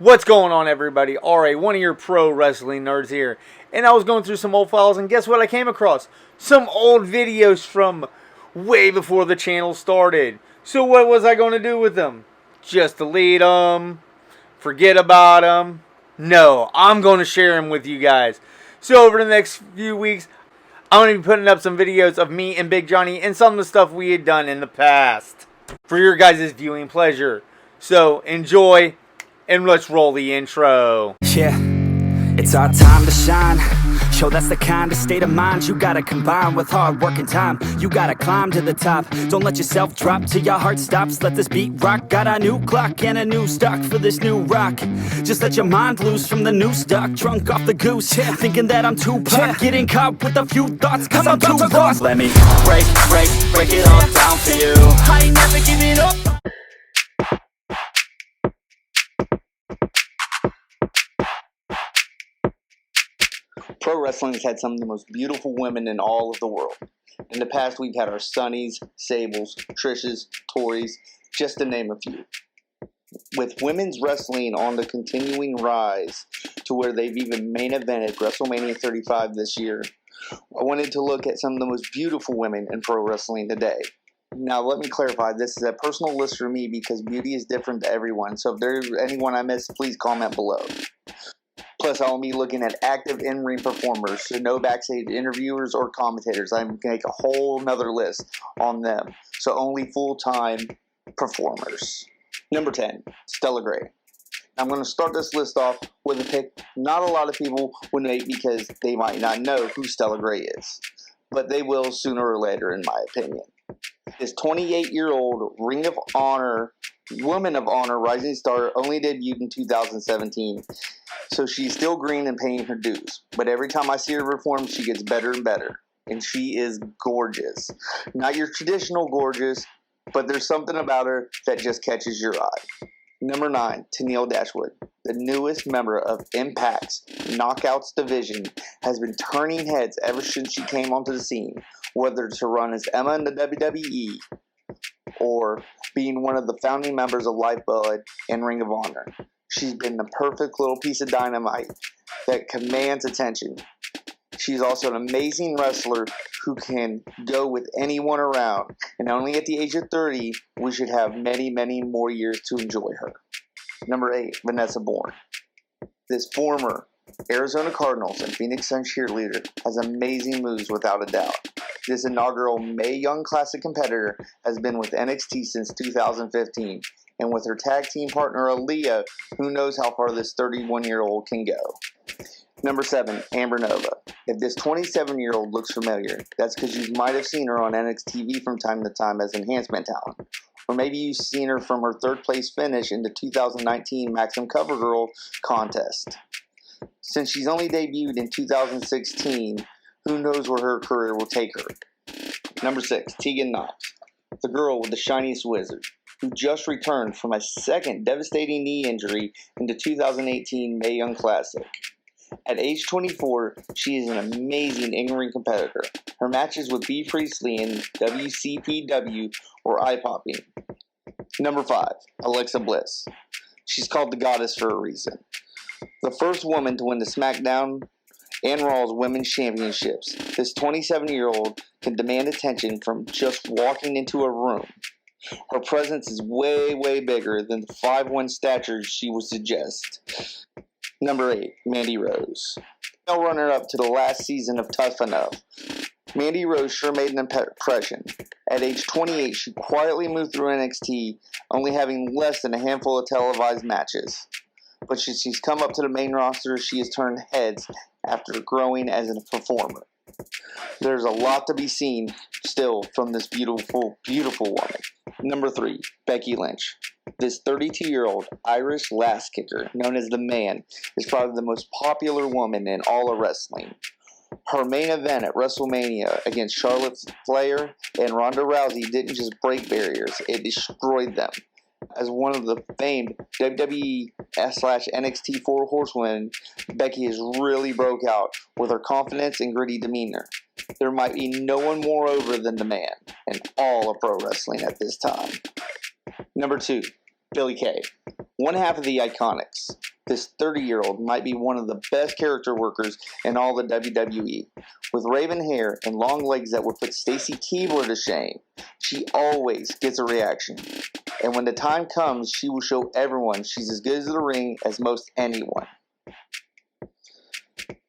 What's going on, everybody? RA, one of your pro wrestling nerds here. And I was going through some old files, and guess what I came across? Some old videos from way before the channel started. So what was I going to do with them? Just delete them? Forget about them? No, I'm going to share them with you guys. So over the next few weeks, I'm going to be putting up some videos of me and Big Johnny and some of the stuff we had done in the past for your guys' viewing pleasure. So enjoy. And let's roll the intro. Yeah, it's our time to shine. Show that's the kind of state of mind you gotta combine with hard work and time. You gotta climb to the top. Don't let yourself drop till your heart stops. Let this beat rock. Got a new clock and a new stock for this new rock. Just let your mind loose from the new stock. Drunk off the goose, thinking that I'm too pop. Getting caught with a few thoughts cause I'm too lost. Let me break it all down for you. I ain't never giving up. Pro wrestling has had some of the most beautiful women in all of the world. In the past, we've had our Sunnies, Sables, Trishas, Tories, just to name a few. With women's wrestling on the continuing rise to where they've even main evented WrestleMania 35 this year, I wanted to look at some of the most beautiful women in pro wrestling today. Now, let me clarify, this is a personal list for me because beauty is different to everyone, so if there's anyone I missed, please comment below. Plus, I'll be looking at active in-ring performers, so no backstage interviewers or commentators. I'm going to make a whole nother list on them, so only full-time performers. Number 10, Stella Gray. I'm going to start this list off with a pick not a lot of people would make because they might not know who Stella Gray is, but they will sooner or later, in my opinion. This 28-year-old Ring of Honor, Woman of Honor rising star only debuted in 2017, so she's still green and paying her dues. But every time I see her perform, she gets better and better, and she is gorgeous. Not your traditional gorgeous, but there's something about her that just catches your eye. Number 9, Tenille Dashwood. The newest member of Impact's Knockouts division has been turning heads ever since she came onto the scene, whether to run as Emma in the WWE or being one of the founding members of Lifeblood and Ring of Honor. She's been the perfect little piece of dynamite that commands attention. She's also an amazing wrestler who can go with anyone around. And only at the age of 30, we should have many, many more years to enjoy her. Number 8, Vanessa Bourne. This former Arizona Cardinals and Phoenix Suns cheerleader has amazing moves without a doubt. This inaugural Mae Young Classic competitor has been with NXT since 2015. And with her tag team partner Aaliyah, who knows how far this 31-year-old can go. Number 7, Amber Nova. If this 27-year-old looks familiar, that's because you might have seen her on NXT from time to time as enhancement talent. Or maybe you've seen her from her third place finish in the 2019 Maxim CoverGirl contest. Since she's only debuted in 2016, who knows where her career will take her. Number 6, Tegan Knox. The girl with the shiniest wizard, who just returned from a second devastating knee injury in the 2018 Mae Young Classic. At age 24, she is an amazing in-ring competitor. Her matches with B. Priestley in WCPW were eye-popping. Number 5, Alexa Bliss. She's called the Goddess for a reason. The first woman to win the SmackDown and Raw's Women's Championships, this 27-year-old can demand attention from just walking into a room. Her presence is way, way bigger than the 5'1" stature she would suggest. Number 8, Mandy Rose. Female runner-up to the last season of Tough Enough. Mandy Rose sure made an impression. At age 28, she quietly moved through NXT, only having less than a handful of televised matches. But since she's come up to the main roster, she has turned heads after growing as a performer. There's a lot to be seen still from this beautiful, beautiful woman. Number 3, Becky Lynch. This 32-year-old Irish lass kicker, known as the Man, is probably the most popular woman in all of wrestling. Her main event at WrestleMania against Charlotte Flair and Ronda Rousey didn't just break barriers, it destroyed them. As one of the famed WWE/NXT 4 Horsewomen, Becky has really broke out with her confidence and gritty demeanor. There might be no one more over than the Man in all of pro wrestling at this time. Number 2, Billy Kay, one half of the Iconics. This 30-year-old might be one of the best character workers in all the WWE. With raven hair and long legs that would put Stacy Keibler to shame, she always gets a reaction. And when the time comes, she will show everyone she's as good as the ring as most anyone.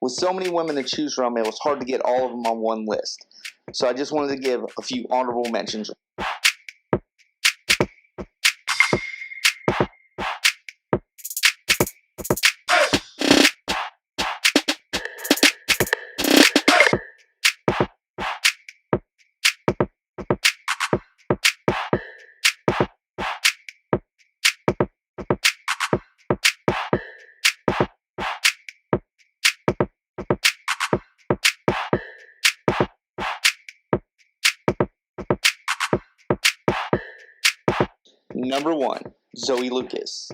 With so many women to choose from, it was hard to get all of them on one list. So I just wanted to give a few honorable mentions. Number 1, Zoe Lucas.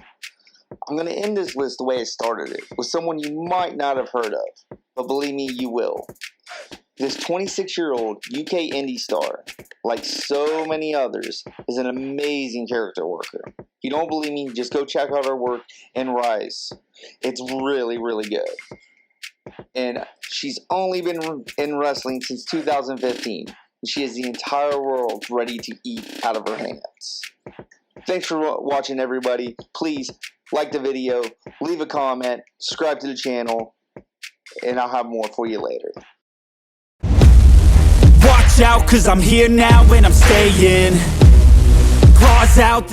I'm going to end this list the way I started it, with someone you might not have heard of, but believe me, you will. This 26-year-old UK indie star, like so many others, is an amazing character worker. If you don't believe me, just go check out her work in Rise. It's really, really good. And she's only been in wrestling since 2015. And she has the entire world ready to eat out of her hands. Thanks for watching, everybody. Please like the video, leave a comment, subscribe to the channel, and I'll have more for you later. Watch out, 'cause I'm here now and I'm staying. Claws out.